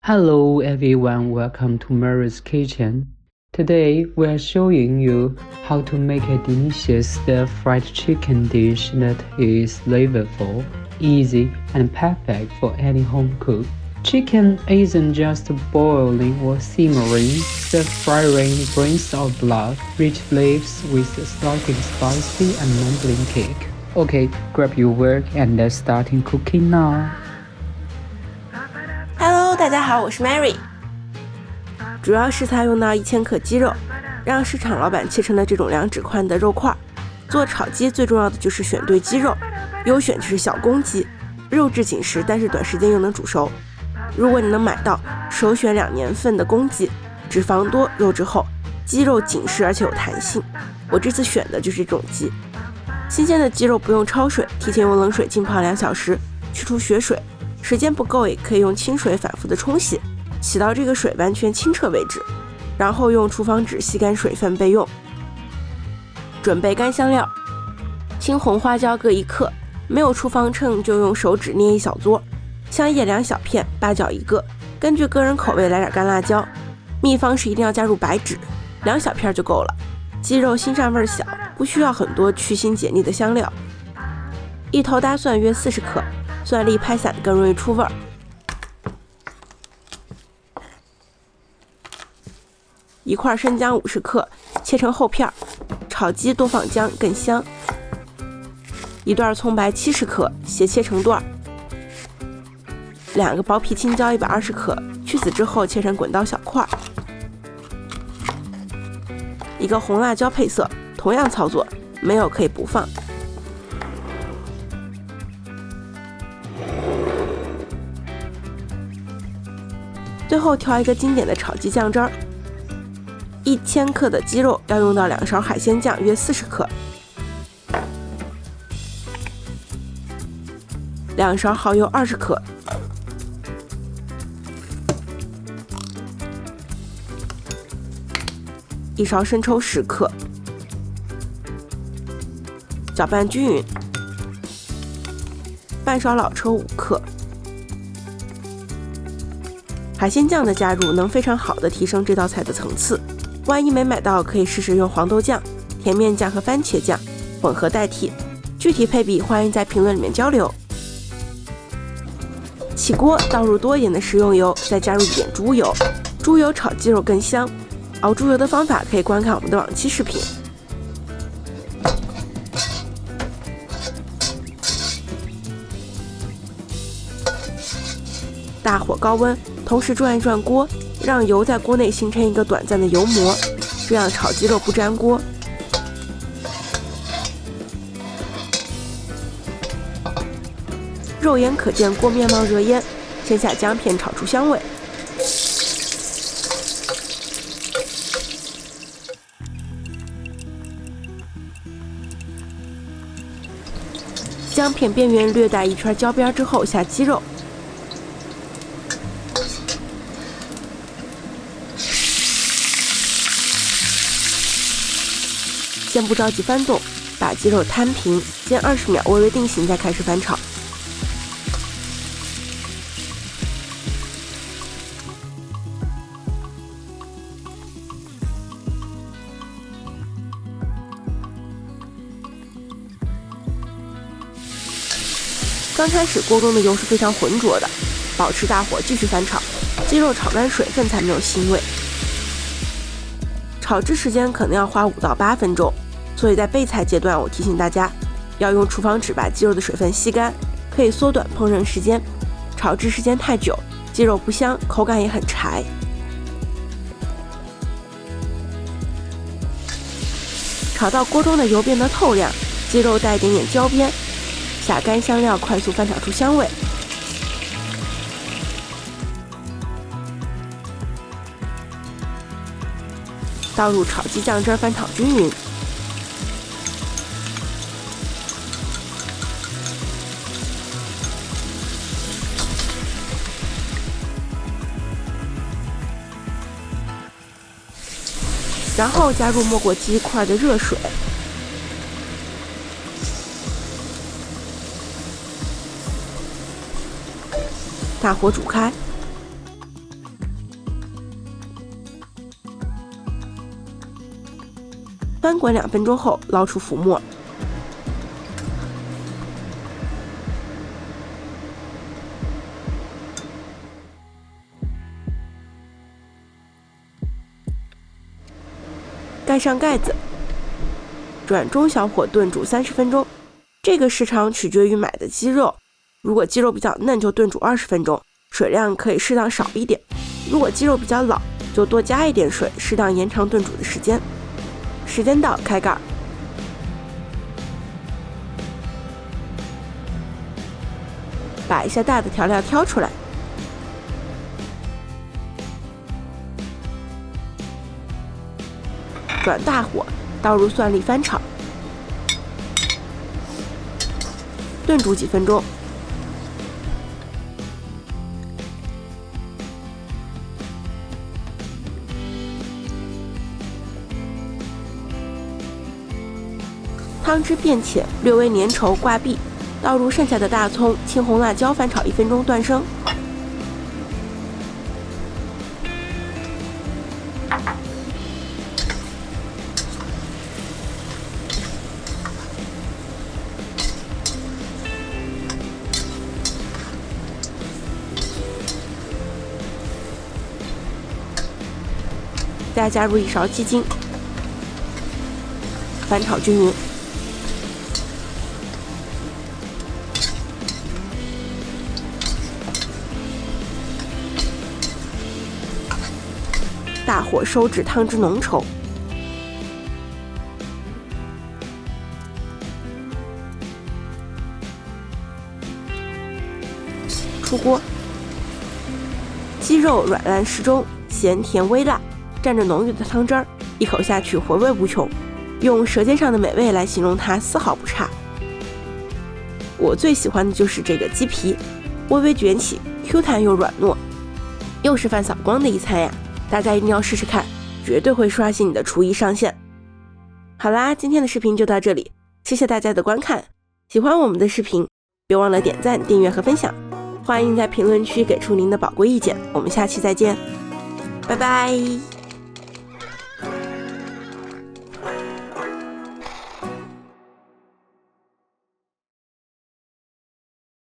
Hello everyone, welcome to Mary's Kitchen. Today we are showing you how to make a delicious stir-fried chicken dish that is flavorful, easy, and perfect for any home cook. Chicken isn't just boiling or simmering, stir-frying brings out blood, rich flavors with a slightly spicy and mumbling kick. Okay, grab your work and let's start cooking now.Hello， 大家好，我是 Mary。主要食材用到1000克鸡肉，让市场老板切成了这种2指宽的肉块。做炒鸡最重要的就是选对鸡肉，优选就是小公鸡，肉质紧实，但是短时间又能煮熟。如果你能买到，首选2年份的公鸡，脂肪多，肉质厚，鸡肉紧实而且有弹性。我这次选的就是这种鸡。新鲜的鸡肉不用焯水，提前用冷水浸泡2小时，去除血水。时间不够也可以用清水反复的冲洗，洗到这个水完全清澈为止，然后用厨房纸吸干水分备用。准备干香料，青红花椒各1克，没有厨房秤就用手指捏一小撮，香叶2小片，八角1个，根据个人口味来点干辣椒。秘方是一定要加入白芷，2小片就够了。鸡肉腥膻味小，不需要很多去腥解腻的香料。1头大蒜约40克，蒜粒拍散更容易出味儿。1块生姜50克，切成厚片，炒鸡多放姜更香。1段葱白70克，斜切成段。2个薄皮青椒120克，去籽之后切成滚刀小块。1个红辣椒配色，同样操作，没有可以不放。最后调一个经典的炒鸡酱汁儿，1000克的鸡肉要用到2勺海鲜酱约40克，2勺蚝油20克，1勺生抽10克，搅拌均匀，半勺老抽5克。海鲜酱的加入能非常好的提升这道菜的层次，万一没买到可以试试用黄豆酱、甜面酱和番茄酱混合代替，具体配比欢迎在评论里面交流。起锅倒入多一点的食用油，再加入一点猪油，猪油炒鸡肉更香。熬猪油的方法可以观看我们的往期视频。大火高温，同时转一转锅，让油在锅内形成一个短暂的油膜，这样炒鸡肉不粘锅。肉眼可见锅面冒热烟，先下姜片炒出香味。姜片边缘略带一圈焦边之后，下鸡肉。先不着急翻动，把鸡肉摊平，煎20秒，微微定型，再开始翻炒。刚开始锅中的油是非常浑浊的，保持大火继续翻炒，鸡肉炒干水分才没有腥味。炒制时间可能要花5到8分钟，所以在备菜阶段我提醒大家要用厨房纸把鸡肉的水分吸干，可以缩短烹饪时间。炒制时间太久，鸡肉不香，口感也很柴。炒到锅中的油变得透亮，鸡肉带一点点焦边，下干香料快速翻炒出香味。倒入炒鸡酱汁翻炒均匀，然后加入没过鸡块的热水，大火煮开，翻滚2分钟后捞出浮沫。盖上盖子，转中小火炖煮30分钟。这个时长取决于买的鸡肉，如果鸡肉比较嫩就炖煮20分钟，水量可以适当少一点；如果鸡肉比较老，就多加一点水，适当延长炖煮的时间。时间到，开盖。把一下大的调料挑出来，转大火，倒入蒜粒翻炒，炖煮几分钟。汤汁变浅，略微粘稠挂壁，倒入剩下的大葱、青红辣椒，翻炒1分钟断生。再加入1勺鸡精，翻炒均匀。大火收至汤汁浓稠，出锅。鸡肉软烂适中，咸甜微辣，蘸着浓郁的汤汁儿，一口下去回味无穷，用舌尖上的美味来形容它丝毫不差。我最喜欢的就是这个鸡皮，微微卷起，Q 弹又软糯，又是饭扫光的一餐呀！大家一定要试试看，绝对会刷新你的厨艺上限。好啦，今天的视频就到这里，谢谢大家的观看。喜欢我们的视频，别忘了点赞、订阅和分享。欢迎在评论区给出您的宝贵意见，我们下期再见，拜拜。